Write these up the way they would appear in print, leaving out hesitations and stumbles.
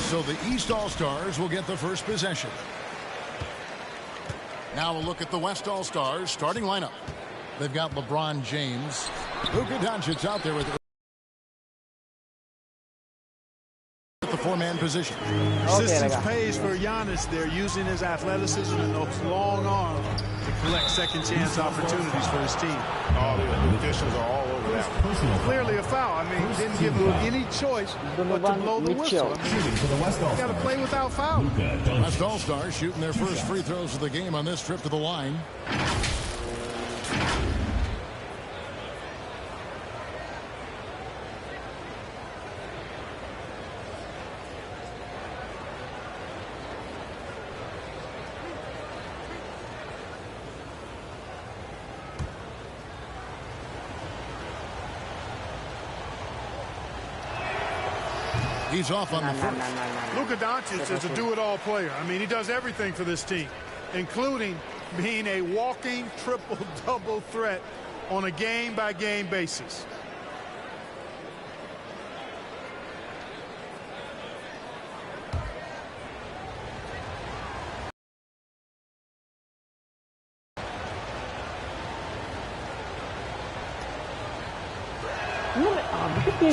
So the East All-Stars will get the first possession. Now we'll look at the West All-Stars starting lineup. They've got LeBron James. Luka Doncic out there with the four-man position. Resistance pays for Giannis there, using his athleticism and those long arms to collect second-chance opportunities for his team. Oh, the officials are all over that. Clearly a foul. I mean, he didn't give him any choice but to blow the whistle. I mean, you got to play without foul. West All-Stars shooting their first free throws of the game on this trip to the line. He's off on the first. Luka Doncic is a do-it-all player. I mean, he does everything for this team, including being a walking triple-double threat on a game-by-game basis.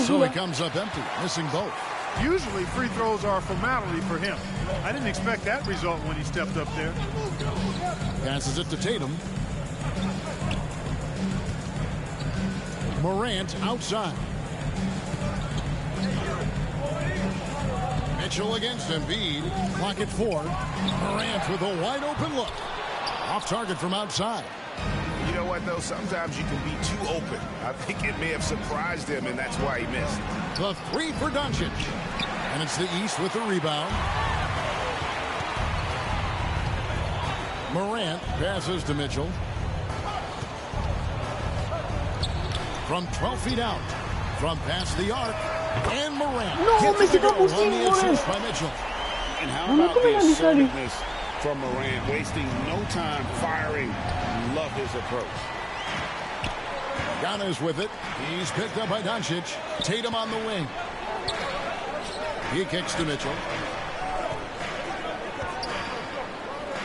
So he comes up empty, missing both. Usually free throws are a formality for him. I didn't expect that result when he stepped up there. Passes it to Tatum. Morant outside. Mitchell against Embiid. Clock at 4. Morant with a wide open look. Off target from outside. You know what, though? Sometimes you can be too open. I think it may have surprised him, and that's why he missed. The three for Doncic. And it's the East with the rebound. Morant passes to Mitchell. From 12 feet out. From past the arc. And Morant. No, mais c'est pas possible, Morant. By Mitchell. And how about the assertiveness from Morant, wasting no time firing. Love his approach. Giannis with it. He's picked up by Doncic. Tatum on the wing. He kicks to Mitchell.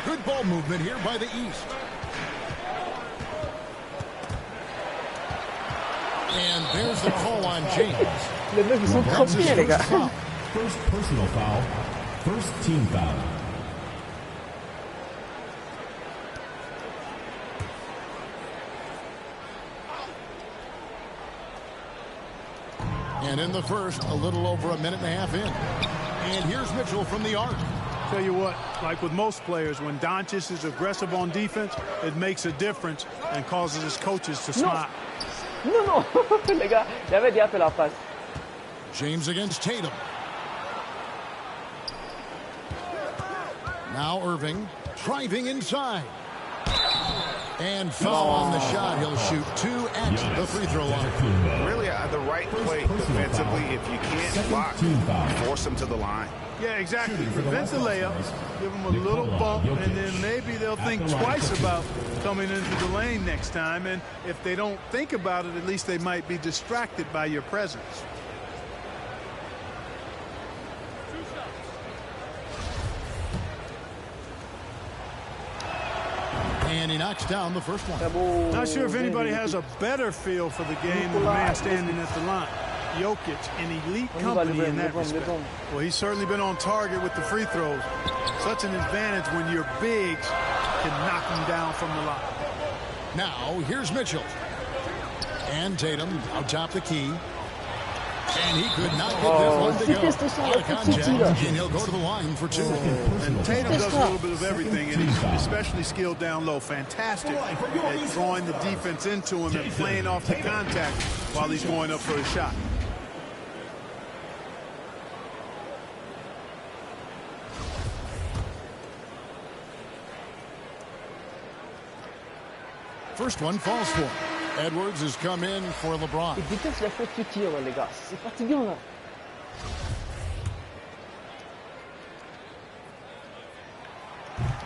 Good ball movement here by the East. And there's the call on James. Les mecs, ils sont crampés, les gars. First personal foul. First team foul. And in the first, a little over a minute and a half in. And here's Mitchell from the arc. Tell you what, like with most players, when Doncic is aggressive on defense, it makes a difference and causes his coaches to smile. Non, non, les gars, il avait déjà fait la passe. James against Tatum. Now Irving driving inside. And foul on the shot. He'll shoot 2 at the free throw line. Really, the right play defensively. If you can't block, force him to the line. Yeah, exactly. Prevent the layup, give them a little bump, and then maybe they'll think twice about coming into the lane next time. And if they don't think about it, at least they might be distracted by your presence. And he knocks down the first one. Not sure if anybody has a better feel for the game than the man standing at the line. Jokic, an elite company in that respect. Well, he's certainly been on target with the free throws. Such an advantage when your bigs can knock him down from the line. Now, here's Mitchell. And Tatum out top the key. And he could not get this one to go. Out of contact, and he'll go to the line for 2. And Tatum does a little bit of everything, and he's especially skilled down low. Fantastic at drawing the defense into him and playing off the contact while he's going up for a shot. First one falls for him. Edwards has come in for LeBron. Et déteste la faute de tir, les gars. C'est fatigant, là.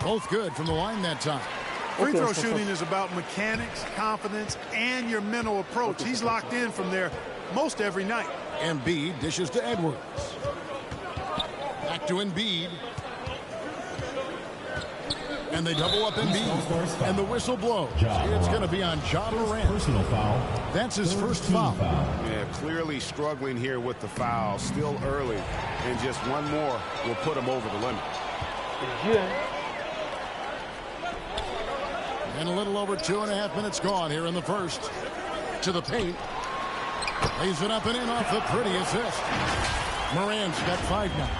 Both good from the line that time. Free throw shooting is about mechanics, confidence, and your mental approach. He's locked in from there most every night. Embiid dishes to Edwards. Back to Embiid. And they double up Embiid. And the whistle blows. It's going to be on Ja Morant. Personal foul. That's his first foul. Yeah, clearly struggling here with the foul. Still early. And just one more will put him over the limit. And a little over 2.5 minutes gone here in the first. To the paint. Lays it up and in off the pretty assist. Morant's got 5 now.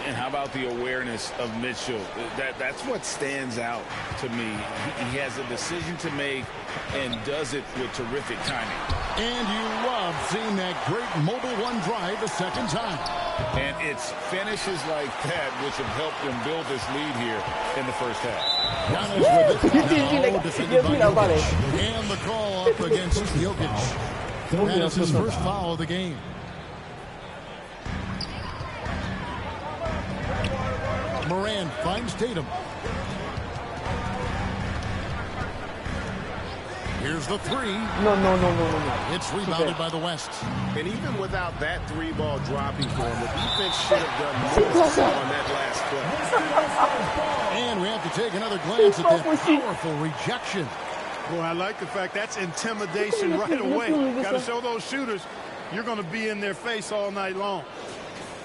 And how about the awareness of Mitchell? That's what stands out to me. He has a decision to make and does it with terrific timing. And you love seeing that great mobile one drive a second time. And it's finishes like that which have helped them build this lead here in the first half. Giannis with it now, defended by Jokic. And the call up against Jokic. That is his first foul of the game. Morant finds Tatum. Here's the three. No. It's rebounded by the West. And even without that 3-ball dropping for him, the defense should have done more on that last play. And we have to take another glance at that powerful rejection. Boy, I like the fact that's intimidation right away. Got to show those shooters you're going to be in their face all night long.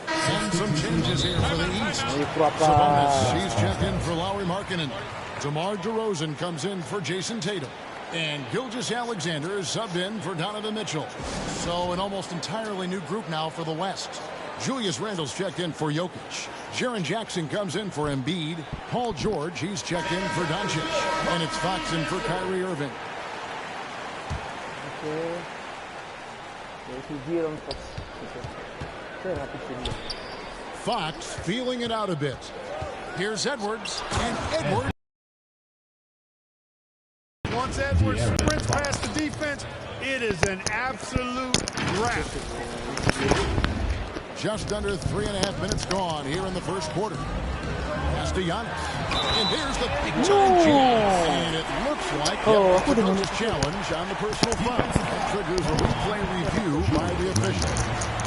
And some changes here for the East. Sabonis, he's checked in for Lauri Markkanen. DeMar DeRozan comes in for Jason Tatum. And Gilgeous-Alexander is subbed in for Donovan Mitchell. So an almost entirely new group now for the West. Julius Randle's checked in for Jokic. Jaren Jackson comes in for Embiid. Paul George, he's checked in for Doncic. And it's Fox in for Kyrie Irving. Fox feeling it out a bit. Here's Edwards, and Edwards. Once Edwards sprints past the defense, it is an absolute wrap. Just under 3.5 minutes gone here in the first quarter. Pass to Giannis. And there's the big-time chance. And it looks like Jokic challenge on the personal foul. That triggers a replay review by the official.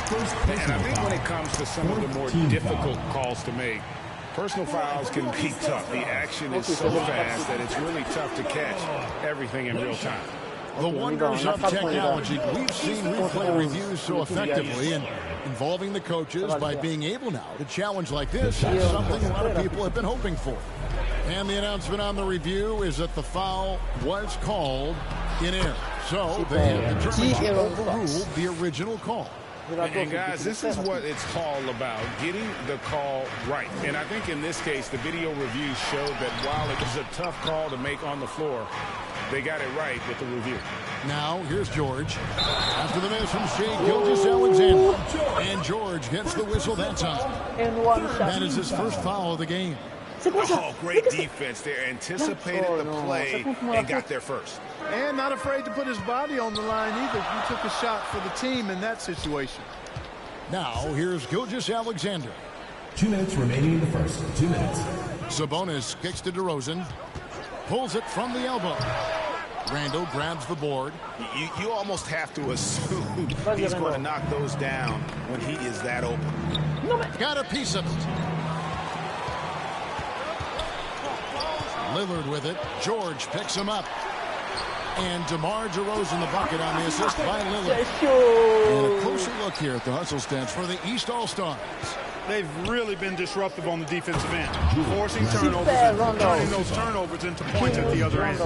And I think when it comes to some of the more difficult calls to make, personal fouls can be tough. The action is so fast that it's really tough to catch everything in real time. The wonders of technology. We've seen replay reviews so effectively and involving the coaches by being able now to challenge like this is something a lot of people have been hoping for. And the announcement on the review is that the foul was called in error. So they have determined to overrule the original call. And guys, this is what it's all about, getting the call right. And I think in this case, the video review showed that while it was a tough call to make on the floor, they got it right with the review. Now, here's George. After the miss from Shea Gilgeous-Alexander. And George gets the whistle that time. That is his first foul of the game. Oh, great defense there. Anticipated the play and got there first. And not afraid to put his body on the line either. He took a shot for the team in that situation. Now, here's Gilgeous-Alexander. 2 minutes remaining in the first. 2 minutes. Sabonis kicks to DeRozan. Pulls it from the elbow. Randle grabs the board. You almost have to assume he's going to knock those down when he is that open. Got a piece of it. Lillard with it. George picks him up. And DeMar DeRozan the bucket on the assist by Lillard. And a closer look here at the hustle stats for the East All-Stars. They've really been disruptive on the defensive end, forcing turnovers and turning those turnovers into points at the other end.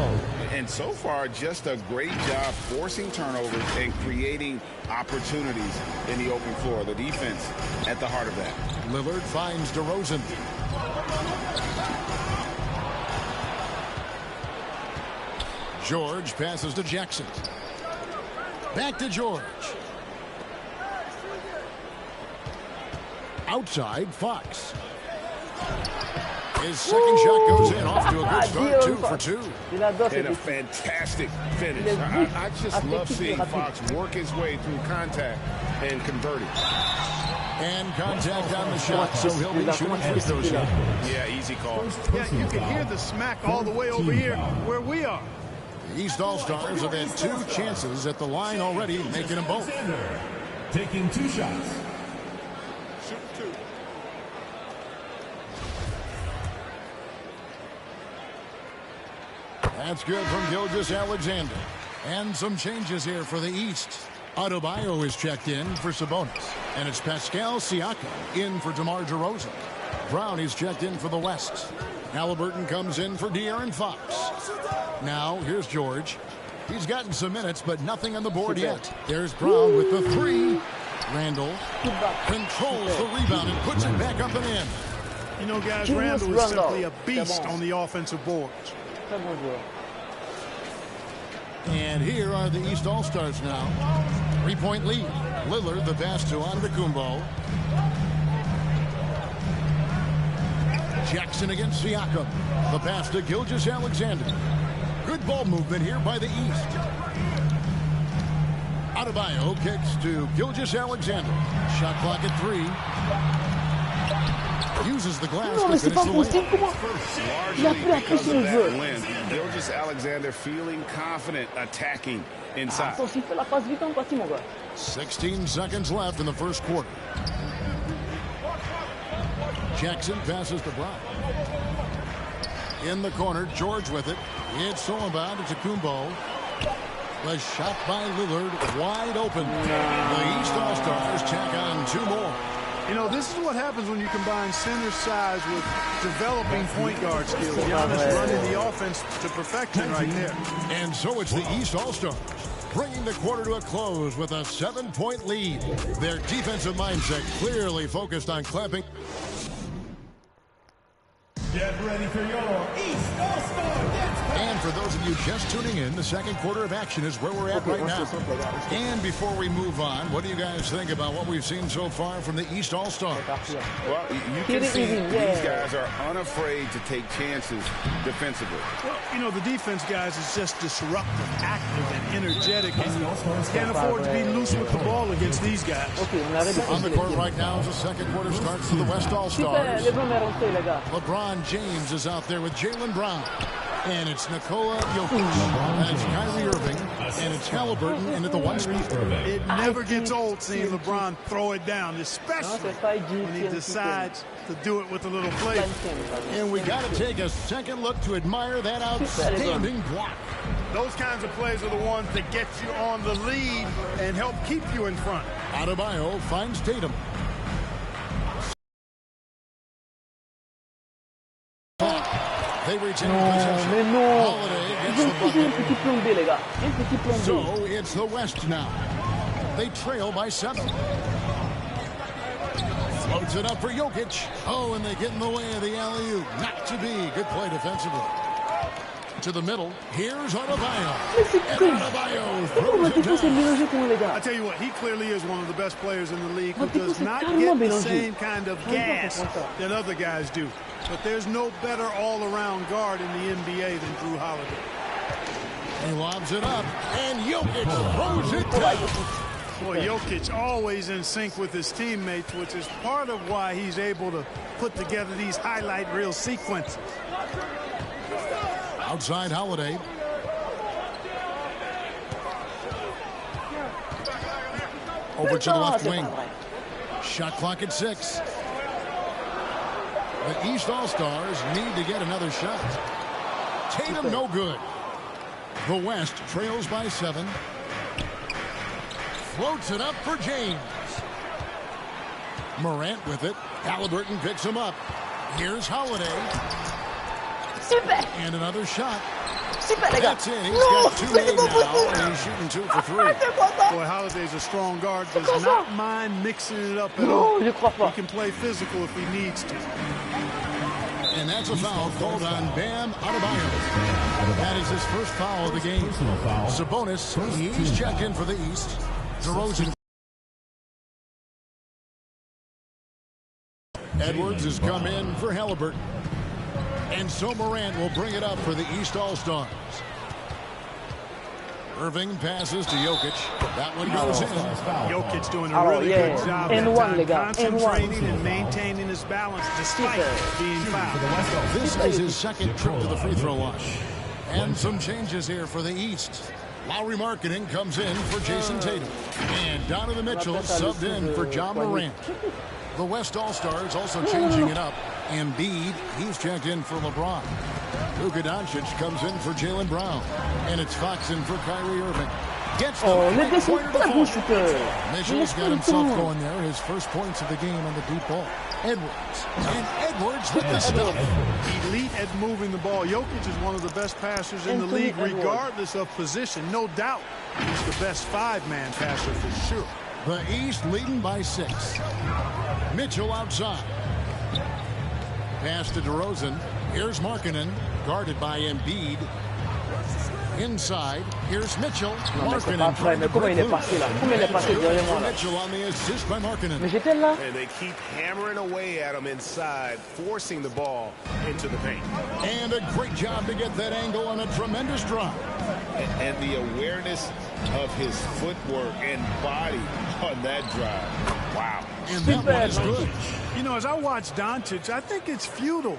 And so far, just a great job forcing turnovers and creating opportunities in the open floor. The defense at the heart of that. Lillard finds DeRozan. George passes to Jackson. Back to George. Outside, Fox. His second shot goes in, off to a good start, 2 for 2. And a fantastic finish. I just love seeing Fox work his way through contact and converting. And contact on the shot, so he'll be shooting free throws here. Yeah, easy call. Yeah, you can hear the smack all the way over here where we are. The East All-Stars have had 2 chances at the line already, making them both. Taking 2 shots. That's good from Gilgeous-Alexander. And some changes here for the East. Adebayo is checked in for Sabonis. And it's Pascal Siakam in for DeMar DeRozan. Brown is checked in for the West. Halliburton comes in for De'Aaron Fox. Now, here's George. He's gotten some minutes, but nothing on the board yet. There's Brown with the three. Randall controls the rebound and puts it back up and in. You know, guys, Randall is simply a beast on the offensive boards. And here are the East All-Stars now. 3-point lead. Lillard, the pass to Antetokounmpo. Jackson against Siakam. The pass to Gilgeous-Alexander. Good ball movement here by the East. Adebayo kicks to Gilgeous-Alexander. Shot clock at 3. Uses the glass to finish the layup. Gilgeous-Alexander feeling confident attacking inside. 16 seconds left in the first quarter. Jackson passes to Brown. In the corner, George with it. It's Solomon to Kumbo. The shot by Lillard, wide open. The East All-Stars tack on 2 more. You know, this is what happens when you combine center size with developing point guard skills. Giannis running the offense to perfection right there. And so it's the East All-Stars bringing the quarter to a close with a 7-point lead. Their defensive mindset clearly focused on clamping. Get ready for your East All-Star Dance. And for those of you just tuning in, the second quarter of action is where we're at right now. And before we move on, what do you guys think about what we've seen so far from the East All-Stars? Well, you can see these guys are unafraid to take chances defensively. Well, you know, the defense, guys, is just disruptive, active, and energetic. And can't afford to be loose with the ball against these guys. On the court right now as the second quarter starts for the West All-Stars. Lebron James is out there with Jaylen Brown. And it's Nikola Jokic. And it's Kyrie Irving. And it's Halliburton in at the 1 spot. It never gets old seeing LeBron throw it down, especially when he decides to do it with a little flavor. And we got to take a second look to admire that outstanding block. Those kinds of plays are the ones that get you on the lead and help keep you in front. Adebayo finds Tatum. They retain possession. Holiday gets the bucket. So it's the West now. They trail by 7. Floats it up for Jokic. Oh, and they get in the way of the alley-oop. Not to be. Good play defensively. To the middle. Here's Adebayo. And Adebayo throws it down. I tell you what, he clearly is one of the best players in the league who does not get the same kind of gas that other guys do. But there's no better all-around guard in the NBA than Drew Holiday. He lobs it up, and Jokic throws it down. Boy, Jokic always in sync with his teammates, which is part of why he's able to put together these highlight reel sequences. Outside Holiday. Over to the left wing. Shot clock at 6. The East All-Stars need to get another shot. Tatum no good. The West trails by 7. Floats it up for James. Morant with it. Halliburton picks him up. Here's Holiday. And another shot. That's in. He's got 2 made now, and he's shooting 2 for 3. Boy, Holiday's a strong guard. Does not mind mixing it up at all. He can play physical if he needs to. And that's a foul called on Bam Adebayo. That is his first foul of the game. Sabonis, he's checked in for the East. DeRozan. Edwards has come in for Halliburton. And so Morant will bring it up for the East All-Stars. Irving passes to Jokic. That one goes in. Jokic doing a really good job that time, concentrating and maintaining his balance despite being fouled. This is his second trip to the free throw line. And some changes here for the East. Lowry Marketing comes in for Jason Tatum. And Donovan Mitchell subbed in for John Morant. The West All-Stars also changing it up. Embiid, he's checked in for LeBron. Luka Doncic comes in for Jaylen Brown. And it's Fox in for Kyrie Irving. Gets the Mitchell's got himself going there. His first points of the game on the deep ball. Edwards. And Edwards with the stop. Elite at moving the ball. Jokic is one of the best passers in the league, regardless of position. No doubt he's the best five-man passer for sure. The East leading by 6. Mitchell outside. Pass to DeRozan. Here's Markkanen, guarded by Embiid. Inside, here's Mitchell. Markkanen trying to break loose. Mitchell on the assist by Markkanen. And they keep hammering away at him inside, forcing the ball into the paint. And a great job to get that angle on a tremendous drive. And the awareness of his footwork and body on that drive. Wow. And that one is good. You know, as I watch Doncic, I think it's futile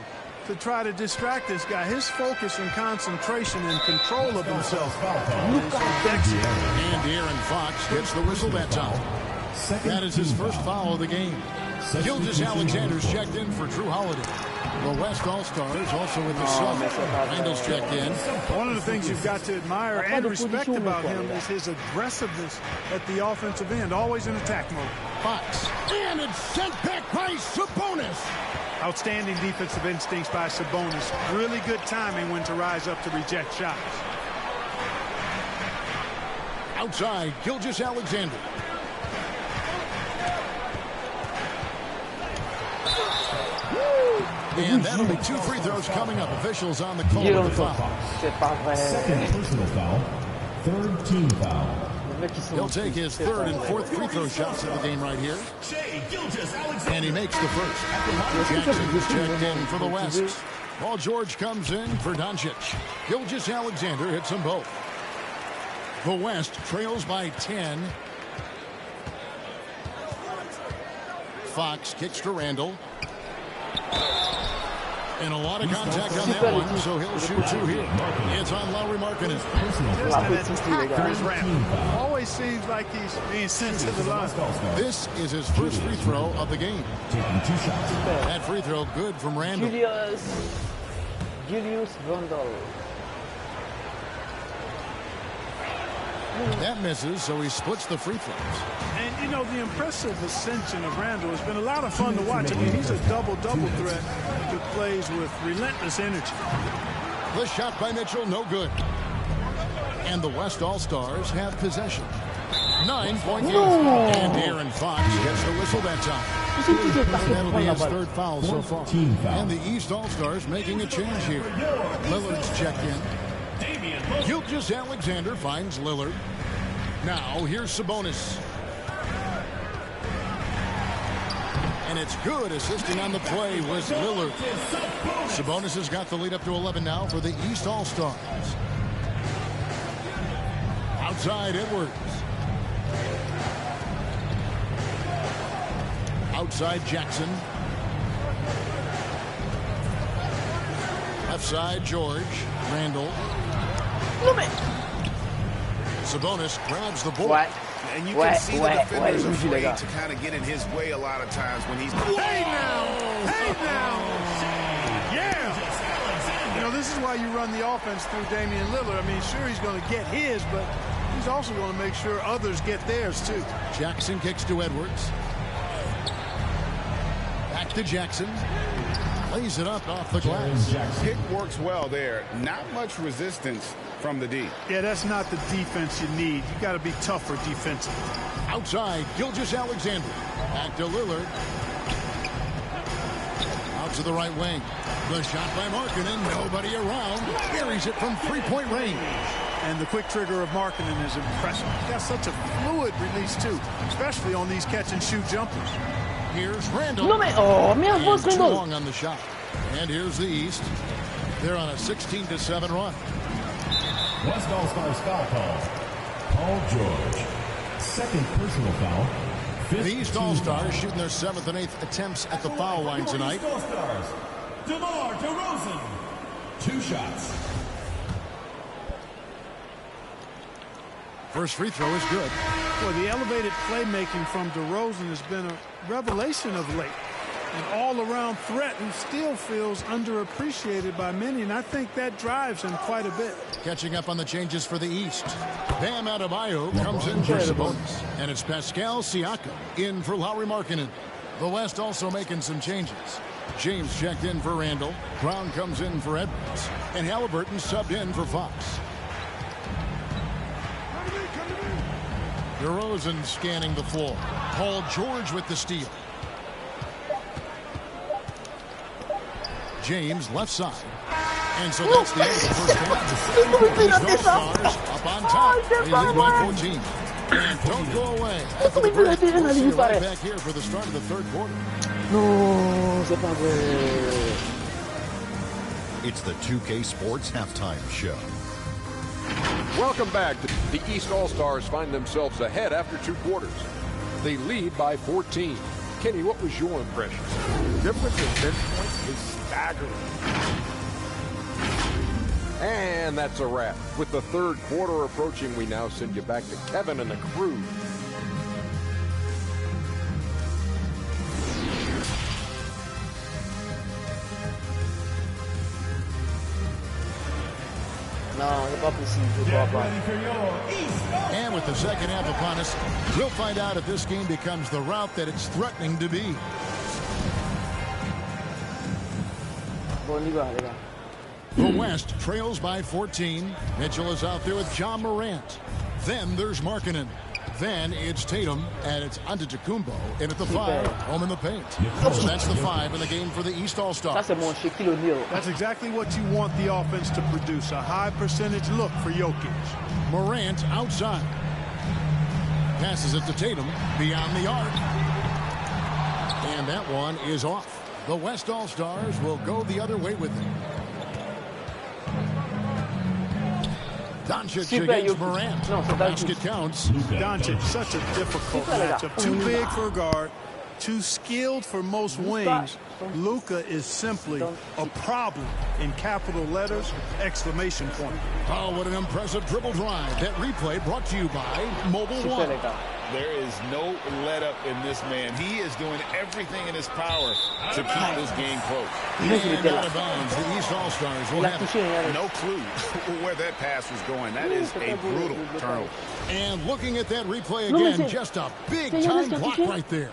to try to distract this guy. His focus and concentration and control of himself. And Aaron Fox gets the whistle that time. That is his first foul of the game. Gilgeous-Alexander's checked in for Drew Holiday. The West All-Stars also with the sub. Randall's checked in. One of the things you've got to admire and respect about him is his aggressiveness at the offensive end, always in attack mode. Fox. And it's sent back by Sabonis. Outstanding defensive instincts by Sabonis. Really good timing when to rise up to reject shots. Outside, Gilgeous-Alexander. And that'll be 2 free throws coming up. Officials on the call of the foul. Second personal foul. Third team foul. He'll take his third and fourth free throw shots of the game right here. And he makes the first. Jackson is checked in for the West. Paul George comes in for Doncic. Gilgeous-Alexander hits them both. The West trails by 10. Fox kicks to Randall. And a lot of contact on that one, so he'll shoot 2 here. It's on Lauri Markkanen. Always seems like he's being sent to the line. This is his first free throw of the game. Taking 2 shots. That free throw good from Randall. Julius Randle. That misses, so he splits the free throws. And, you know, the impressive ascension of Randall has been a lot of fun to watch. I mean, he's a double-double threat who plays with relentless energy. The shot by Mitchell, no good. And the West All-Stars have possession. 9-point game. And Aaron Fox gets the whistle that time. That'll be his third foul so far. And the East All-Stars making a change here. Lillard's checked in. Gilgeous-Alexander finds Lillard. Now, here's Sabonis. And it's good. Assisting on the play was Lillard. Sabonis has got the lead up to 11 now for the East All-Stars. Outside, Edwards. Outside, Jackson. Left side, George. Randall. Sabonis grabs the ball. And you can see the defenders afraid to kind of get in his way a lot of times when he's... Hey now! Hey now! Yeah! You know, this is why you run the offense through Damian Lillard. I mean, sure, he's going to get his, but he's also going to make sure others get theirs, too. Jackson kicks to Edwards. Back to Jackson. Lays it up off the glass. Pick works well there. Not much resistance from the D. Yeah, that's not the defense you need. You got to be tougher defensively. Outside, Gilgeous-Alexander. Back to Lillard. Out to the right wing. The shot by Markkanen. Nobody around. Buries it from 3-point range. And the quick trigger of Markkanen is impressive. He's got such a fluid release, too, especially on these catch-and-shoot jumpers. Here's Randall. Merde, too long on the shot. And here's the East. They're on a 16-7 run. West All-Stars foul call. Paul George. Second personal foul. The East All-Stars shooting their 7th and 8th attempts at the foul line tonight. East All-Stars. DeMar DeRozan. 2 shots. First free throw is good. Well, the elevated playmaking from DeRozan has been a revelation of late. an all-around threat who still feels underappreciated by many, and I think that drives him quite a bit. Catching up on the changes for the East. Bam Adebayo comes in for Sabonis. And it's Pascal Siakam in for Lauri Markkanen. The West also making some changes. James checked in for Randall. Brown comes in for Edwards. And Halliburton subbed in for Fox. DeRozan scanning the floor. Paul George with the steal. James left side. And so that's the end of the first half. The Stars up on top. They lead by 14. And don't go away. After the break, we'll see you right back here for the start of the third quarter. No, c'est pas vrai. It's the 2K Sports Halftime Show. Welcome back. The East All-Stars find themselves ahead after 2 quarters. They lead by 14. Kenny, what was your impression? The difference in bench points is staggering. And that's a wrap. With the third quarter approaching, we now send you back to Kevin and the crew. No, c'est pas possible. Je crois pas. And with the second half upon us, we'll find out if this game becomes the route that it's threatening to be. Bon, on y va, les gars. The West trails by 14. Mitchell is out there with John Morant. Then there's Markkanen. Then it's Tatum, and it's Antetokounmpo in at the 5, home in the paint. So that's the 5 in the game for the East All-Stars. Ça, c'est mon Shaquille O'Neal. That's exactly what you want the offense to produce, a high percentage look for Jokic. Morant outside. Passes it to Tatum beyond the arc. And that one is off. The West All-Stars will go the other way with it. Doncic against Morant. Basket counts. Doncic, such a difficult matchup. Too big for a guard, too skilled for most wings. Luka is simply a problem in capital letters, exclamation point. Oh, what an impressive dribble drive. That replay brought to you by Mobile One. There is no let-up in this man. He is doing everything in his power to keep this game close. And out of bounds, the East All-Stars will have no clue where that pass was going. That is a brutal turnover. And looking at that replay again, just a big-time block right there.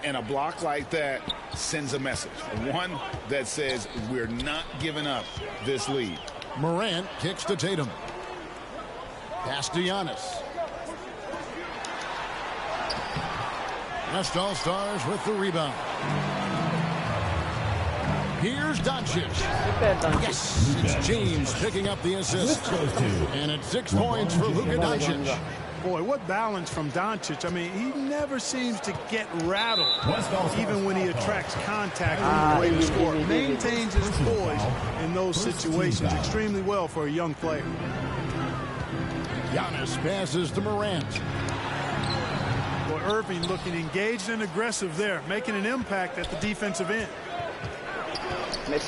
And a block like that sends a message. One that says we're not giving up this lead. Morant kicks to Tatum. Pass to Giannis. West All-Stars with the rebound. Here's Doncic. Yes, it's James picking up the assist. And it's 6 points for Luka Doncic. Boy, what balance from Doncic. I mean, he never seems to get rattled, even when he attracts contact on the way to score. Maintains his poise in those situations extremely well for a young player. Giannis passes to Morant. Well, Irving looking engaged and aggressive there, making an impact at the defensive end.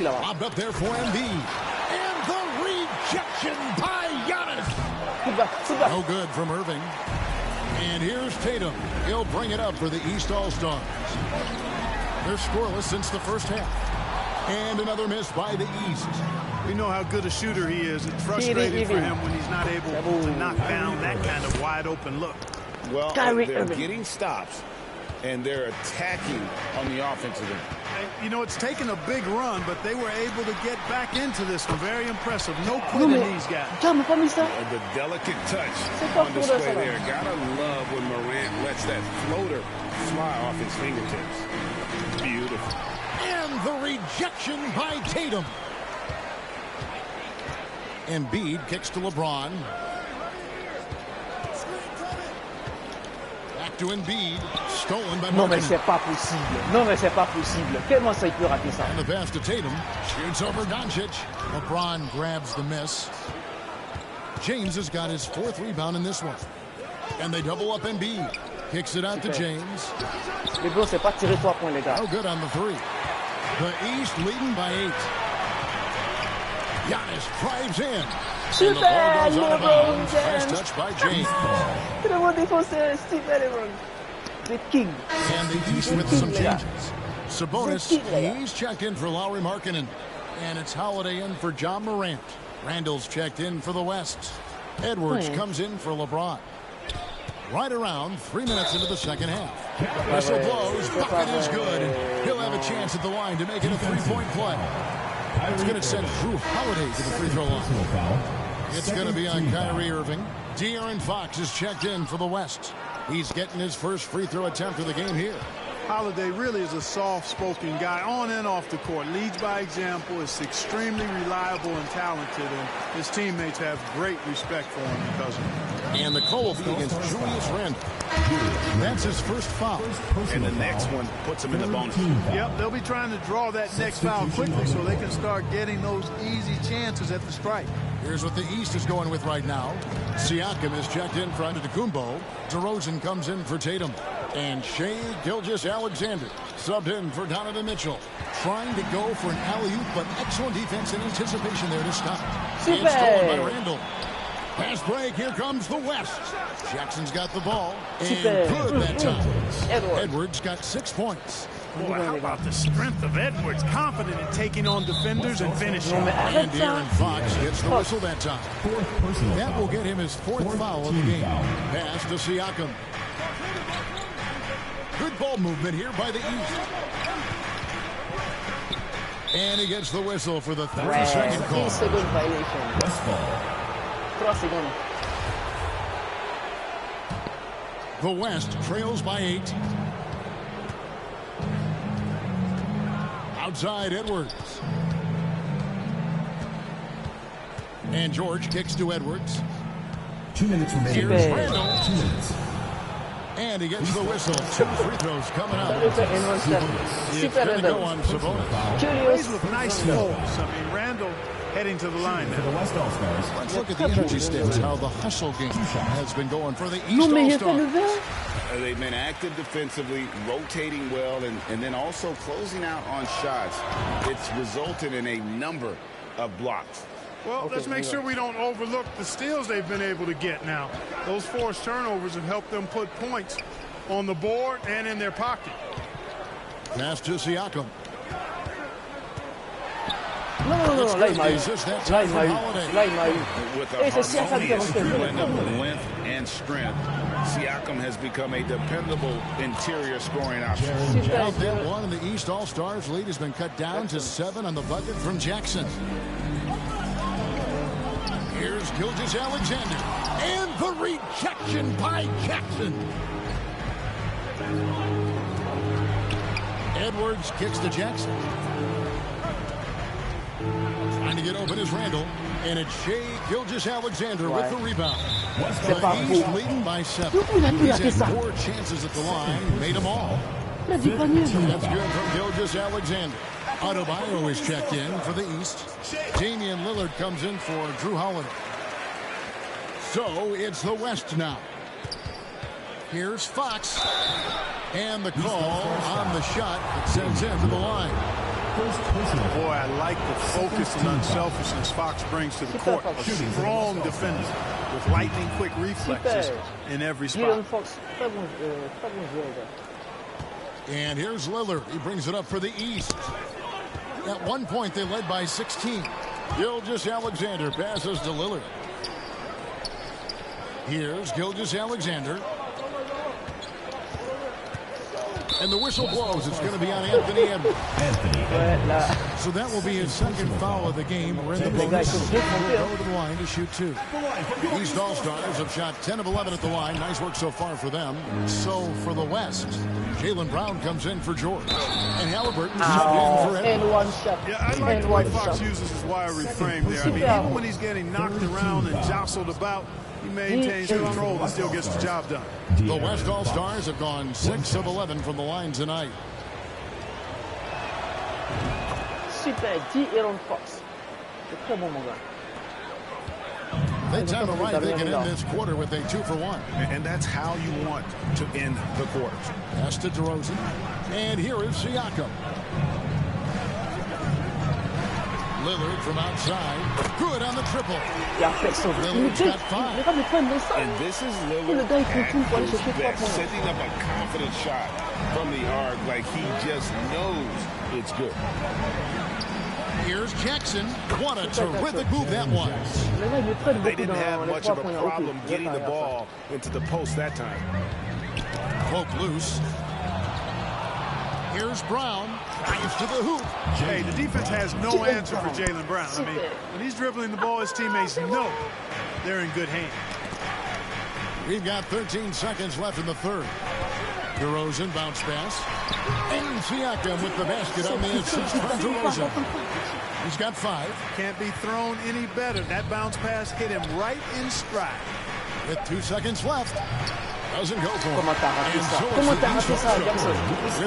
Lobbed up there for Embiid. And the rejection by Giannis. No good from Irving. And here's Tatum. He'll bring it up for the East All-Stars. They're scoreless since the first half. And another miss by the East. We know how good a shooter he is. It's frustrating for him when he's not able to knock down that kind of wide-open look. Well, they're getting stops, and they're attacking on the offensive end. You know, it's taken a big run, but they were able to get back into this one. Very impressive. No quitting these guys. The delicate touch on display there. Gotta love when Morant lets that floater fly off his fingertips. Beautiful. And the rejection by Tatum. Embiid kicks to LeBron. To Embiid, stolen by Markkanen. Non mais c'est pas possible. Non mais c'est pas possible. Comment ça il peut rater ça? And the pass to Tatum. Shoots over Doncic. LeBron grabs the miss. James has got his 4th rebound in this one. And they double up Embiid. Kicks it out to James. Lebrom, c'est pas tiré 3 points, les gars. No good on the 3. The East leading by 8. Giannis drives in. Super, Lebrom James. Last touch by James. Très bon défenseur, super Lebrom. The king. And the East with some changes. Sabonis, he's checked in for Lauri Markkanen. And it's Holiday in for John Morant. Randall's checked in for the West. Edwards comes in for LeBron. Right around 3 minutes into the second half. Whistle blows, bucket is good. He'll have a chance at the line to make it a three-point play. It's going to send Drew Holiday to the free throw line. It's going to be on Kyrie Irving. De'Aaron Fox is checked in for the West. He's getting his first free throw attempt of the game here. Holiday really is a soft-spoken guy on and off the court. Leads by example, is extremely reliable and talented, and his teammates have great respect for him because of it. And the call will be against Julius Randle. That's his first foul. And the next one puts him in the bonus. Yep, they'll be trying to draw that next foul quickly so they can start getting those easy chances at the strike. Here's what the East is going with right now. Siakam is checked in for Antetokounmpo. DeRozan comes in for Tatum. And Shai Gilgeous-Alexander subbed in for Donovan Mitchell. Trying to go for an alley-oop, but excellent defense and anticipation there to stop. It's stolen by Randall. Pass break, here comes the West. Jackson's got the ball, and good that time. Edwards got 6 points. Boy, how about the strength of Edwards? Confident in taking on defenders and finishing. And De'Aaron Fox gets the whistle that time. That will get him his fourth foul of the game. Pass to Siakam. Good ball movement here by the East. And he gets the whistle for the 30-second call. The West trails by 8. Outside Edwards. And George kicks to Edwards. 2 minutes remaining. Here's Randall. 2 minutes. And he gets the whistle. 2 free throws coming up. It's going to go on Sabonis. Plays with nice force. I mean, Randall heading to the line now. Let's look at the energy stats, how the hustle game has been going for the East All-Stars. They've been active defensively, rotating well, and then also closing out on shots. It's resulted in a number of blocks. Well, let's make sure we don't overlook the steals they've been able to get now. Those forced turnovers have helped them put points on the board and in their pocket. Pass to Siakam. No, là il m'a eu. Là il m'a eu. Là il m'a eu. Et c'est Siakam qui a With length and strength, Siakam has become a dependable interior scoring option. Out there, one in the East All-Stars lead has been cut down to 7 on the bucket from Jackson. Here's Gilgeous-Alexander. And the rejection by Jackson. Edwards kicks to Jackson. Trying to get open is Randall. And it's Shai Gilgeous-Alexander with the rebound. He's leading by 7. He's had 4 chances at the line. Made them all. That's good from Gilgeous-Alexander. Adebayo is checked in for the East. Damian Lillard comes in for Drew Holiday. So it's the West now. Here's Fox. And the call on the shot that sends him to the line. Boy, I like the focus and unselfishness Fox brings to the court. A strong defender with lightning-quick reflexes in every spot. And here's Lillard. He brings it up for the East. At one point, they led by 16. Gilgeous-Alexander passes to Lillard. Here's Gilgeous-Alexander. And the whistle blows. It's going to be on Anthony Edwards. So that will be his second foul of the game. We're in the bonus. He'll go to the line to shoot 2. The East All-Stars have shot 10 of 11 at the line. Nice work so far for them. So for the West, Jaylen Brown comes in for George. And Halliburton subbed in for Edwards. Yeah, I like the way Fox uses his wire reframe there. I mean, even when he's getting knocked around and jostled about, he maintains control and still gets the job done. The West All-Stars have gone 6 of 11 from the line tonight. Super, De'Aaron Fox. C'est très bon, mon gars. They time it right. They can end this quarter with a 2 for 1. And that's how you want to end the quarter. Pass to DeRozan. And here is Siakam. Lillard from outside. Good on the triple. Lillard's got 5. And this is Lillard at his best, setting up a confident shot from the arc like he just knows it's good. Here's Jackson. What a terrific move that was. They didn't have much of a problem getting the ball into the post that time. Poke loose. Here's Brown. Drives to the hoop. Hey, the defense has no answer for Jaylen Brown. I mean, when he's dribbling the ball, his teammates know they're in good hands. We've got 13 seconds left in the third. DeRozan bounce pass. And Siakam with the basket on the assist from DeRozan. He's got 5. Can't be thrown any better. That bounce pass hit him right in stride. With 2 seconds left. Doesn't go for him. With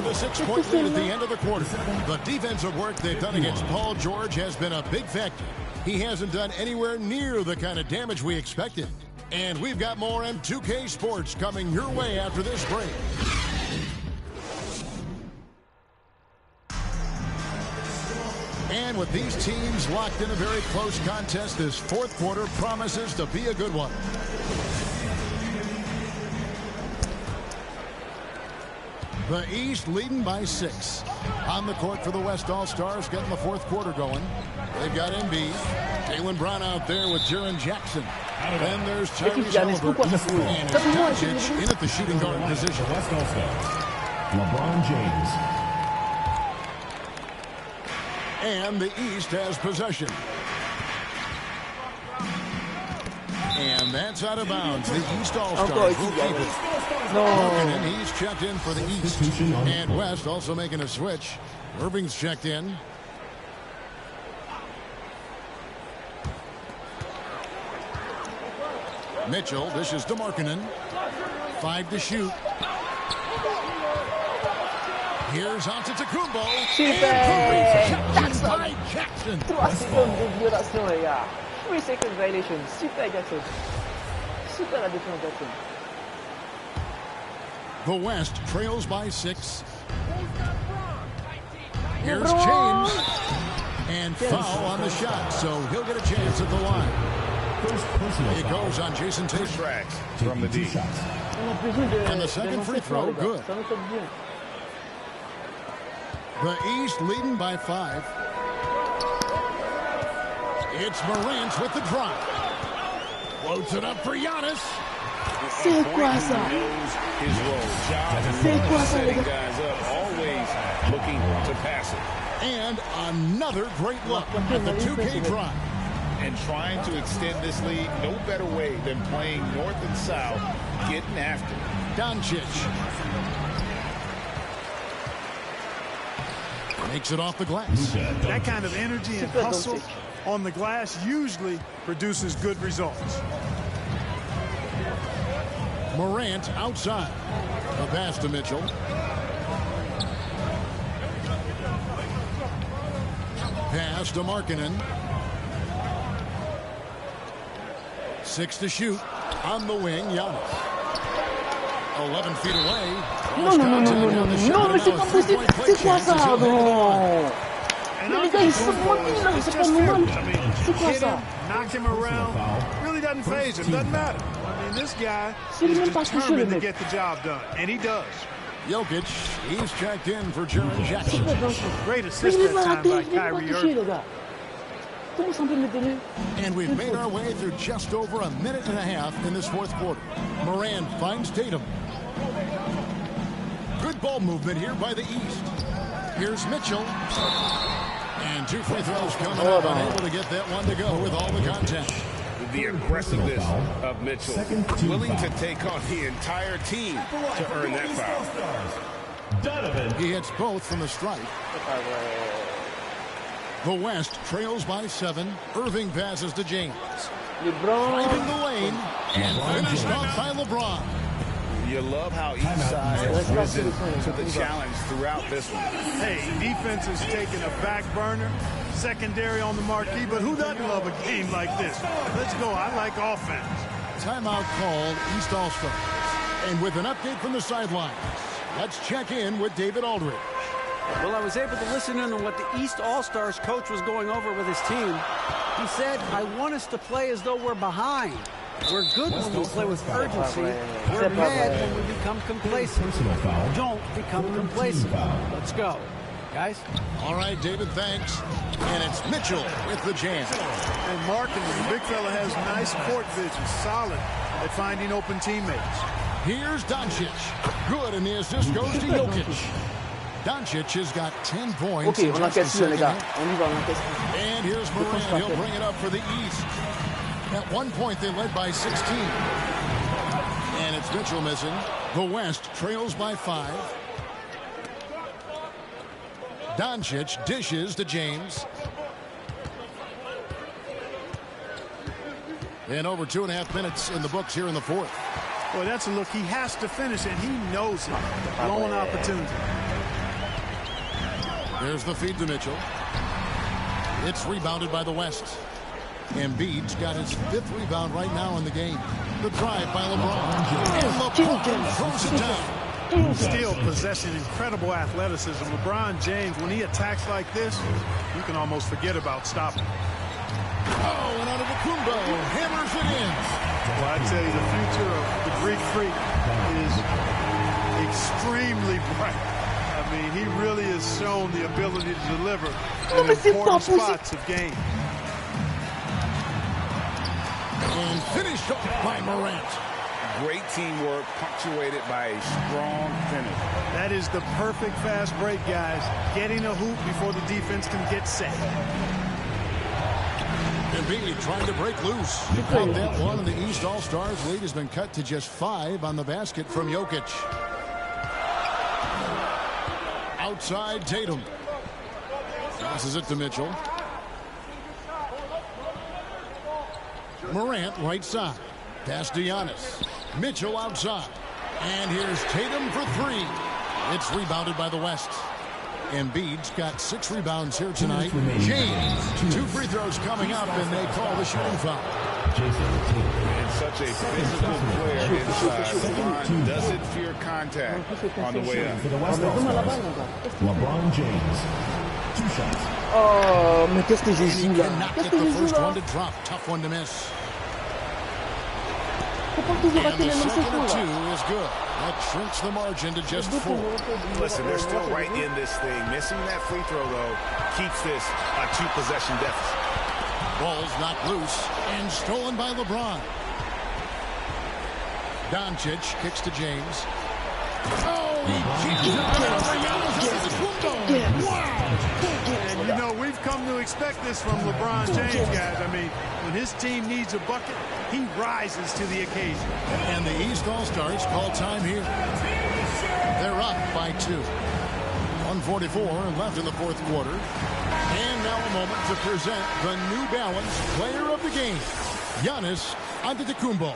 a 6-point lead at the end of the quarter. The defensive work they've done against Paul George has been a big factor. He hasn't done anywhere near the kind of damage we expected. And we've got more M2K Sports coming your way after this break. And with these teams locked in a very close contest, this fourth quarter promises to be a good one. The East leading by 6. On the court for the West All-Stars, getting the fourth quarter going. They've got Nba. Jaylen Brown out there with Jaren Jackson. Then there's Tyrese Halliburton. And it's Doncic in at the shooting guard position. West All-Stars, LeBron James. And the East has possession. And that's out of bounds. The East All-Stars will keep it. And he's checked in for the East. And West also making a switch. Irving's checked in. Mitchell dishes to Markkanen. 5 to shoot. Here's Antetokounmpo. That's by Jackson. 3-second violation. Super Jackson. Super la défense Jackson. The West trails by 6. Here's James. And foul on the shot, so he'll get a chance at the line. It goes on Jason Tatum. Tracks from the D. And the second free throw, good. The East leading by 5. It's Morant with the drop. Floats it up for Giannis. C'est quoi ça? C'est quoi ça? Setting guys up, always looking to pass it. And another great look at the 2K drive. And trying to extend this lead, no better way than playing north and south, getting after it. Doncic. Makes it off the glass. That kind of energy and hustle on the glass usually produces good results. Morant outside. A pass to Mitchell. Pass to Markkanen. 6 to shoot. On the wing, Giannis. 11 feet away. Non, mais c'est pas possible. C'est quoi ça? Non. Mais les gars, ils sont tranquilles là. C'est pas normal. C'est quoi ça? Knock him around. Really doesn't phase him. Doesn't matter. I mean, this guy is determined to get the job done, and he does. Jokic, he's checked in for Jaren Jackson. Great assist that time by Kyrie Irving. And we've made our way through just over a minute and a half in this fourth quarter. Morant finds Tatum. Good ball movement here by the East. Here's Mitchell. And 2 free throws coming up, unable to get that one to go with all the contact. The aggressiveness of Mitchell, willing to take on the entire team to earn that foul. He hits both from the stripe. The West trails by 7. Irving passes to James. Lebrom. Driving the lane and finished off by Lebrom. You love how each side has risen to the challenge throughout this one. Hey, defense is taking a back burner, secondary on the marquee, but who doesn't love a game like this? Let's go. I like offense. Timeout called, East All-Stars. And with an update from the sidelines, let's check in with David Aldridge. Well, I was able to listen in on what the East All-Stars coach was going over with his team. He said, I want us to play as though we're behind. We're good when we play with urgency. We're mad when we become complacent. Don't become complacent. Let's go. Guys? All right, David, thanks. And it's Mitchell with the jam. And Markin, the big fella, has nice court vision, solid at finding open teammates. Here's Doncic. Good, and the assist goes to Jokic. Doncic has got 10 points. Ok, on encaisse le, les gars. On y va, on encaisse. And here's Morant. He'll bring it up for the East. At one point, they led by 16. And it's Mitchell missing. The West trails by 5. Doncic dishes to James. And over 2.5 minutes in the books here in the fourth. Boy, that's a look. He has to finish, and he knows it. Lone opportunity. There's the feed to Mitchell. It's rebounded by the West. Embiid's got his 5th rebound right now in the game. The drive by LeBron. And LeBron throws it down. Still possessing incredible athleticism. LeBron James, when he attacks like this, you can almost forget about stopping. Oh, and Antetokounmpo hammers it in. Well, I tell you, the future of the Greek Freak is extremely bright. I mean, he really has shown the ability to deliver in important spots of game. And finished off by Morant. Great teamwork, punctuated by a strong finish. That is the perfect fast break, guys. Getting a hoop before the defense can get set. Embiid trying to break loose. He caught that one, and the East All-Stars lead has been cut to just 5 on the basket from Jokic. Outside Tatum. Passes it to Mitchell. Morant right side. Pass to Giannis. Mitchell outside. And here's Tatum for 3. It's rebounded by the West. Embiid's got 6 rebounds here tonight. James, 2 free throws coming up, and they call the shooting foul. And such a physical player inside. LeBron doesn't fear contact on the way up. LeBron James. 2 shots. Oh, mais qu'est-ce que j'ai He joué là? cannot Qu'est-ce get que the j'ai joué first là? one to drop. Tough one to miss. Faut pas toujours And rater the les mêmes second choses of 2 là. is good. That shrinks the margin to just 4. Listen, they're still right in this thing. Missing that free throw, though, keeps this a 2-possession deficit. Ball's knocked loose and stolen by LeBron. Doncic kicks to James. Oh, he can't And you know, we've come to expect this from LeBron James, guys. I mean, when his team needs a bucket, he rises to the occasion. And the East All-Stars call time here. They're up by 2. 1:44 left in the fourth quarter. And now a moment to present the New Balance player of the game, Giannis Antetokounmpo.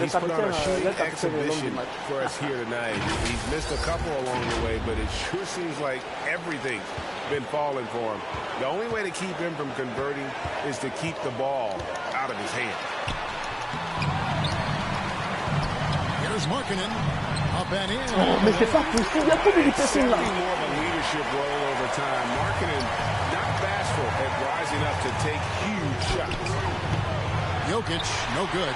He's put on a shooting exhibition for us here tonight. He's missed a couple along the way, but it sure seems like everything's been falling for him. The only way to keep him from converting is to keep the ball out of his hand. Here's Markkanen. Up and in. Oh, mais c'est pas possible. Il y a combien de personnes là? More of a leadership role over time. Markkanen not bashful at rising up to take huge shots. Jokic, no good.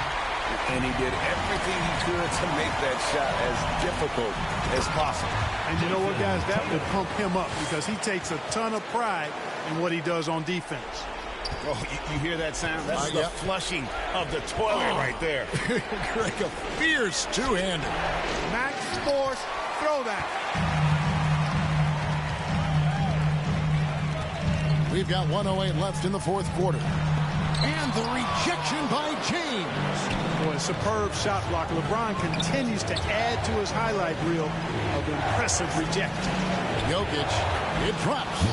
And he did everything he could to make that shot as difficult as possible. And you know what, guys? That will pump him up because he takes a ton of pride in what he does on defense. Oh, you hear that sound? That's the flushing of the toilet right there. Like a fierce two-hander. Max Force, throw that. We've got 1:08 left in the fourth quarter. And the rejection by James. Boy, a superb shot block. LeBron continues to add to his highlight reel of impressive rejection. Jokic, it drops.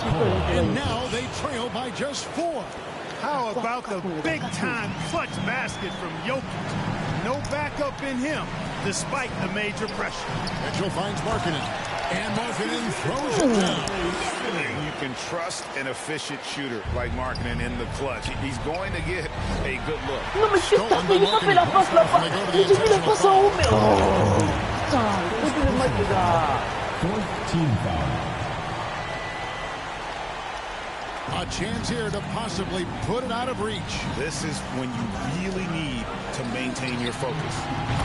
And now they trail by just 4. How about the big-time clutch basket from Jokic? No backup in him, despite the major pressure. Mitchell finds Markkanen. And Markkanen throws it down. You can trust an efficient shooter like Markkanen in the clutch. He's going to get a good look. Non mais c'est parfait, il a fait la passe là-bas. J'ai vu la passe en haut, mais oh putain, il a fait le match les gars. 14 foul. A chance here to possibly put it out of reach. This is when you really need to maintain your focus.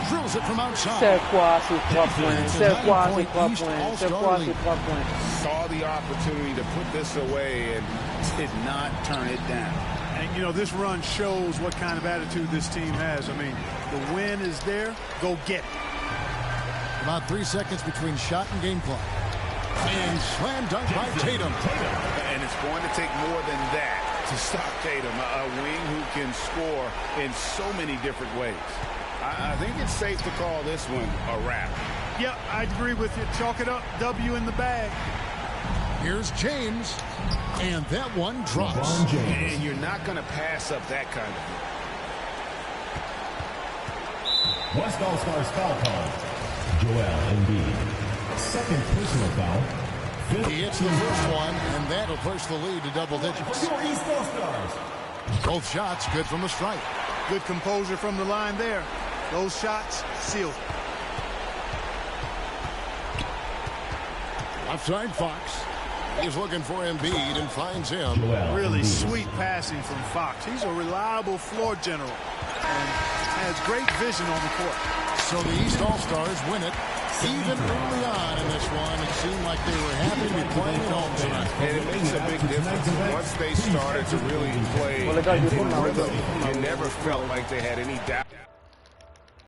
Drills it from outside. C'est quoi ces 3 points? C'est quoi ces 3 points? C'est quoi ces 3 points? Saw the opportunity to put this away and did not turn it down. And, you know, this run shows what kind of attitude this team has. I mean, the win is there. Go get it. About 3 seconds between shot and game clock. And slam dunk by Tatum. And it's going to take more than that to stop Tatum, a wing who can score in so many different ways. I think it's safe to call this one a wrap. Yeah, I agree with you. Chalk it up. W in the bag. Here's James. And that one drops. And you're not going to pass up that kind of thing. West All-Stars foul call. Joel Embiid. Second personal foul. He hits the first one, and that'll push the lead to double digits. Your East All-Stars. Both shots good from the strike. Good composure from the line there. Those shots sealed. Outside Fox. He's looking for Embiid and finds him. Really sweet passing from Fox. He's a reliable floor general and has great vision on the court. So the East All-Stars win it. Even early on in this one, it seemed like they were happy to be playing at home tonight. And it makes a big difference. Once they started to really play in rhythm, you never felt like they had any doubt.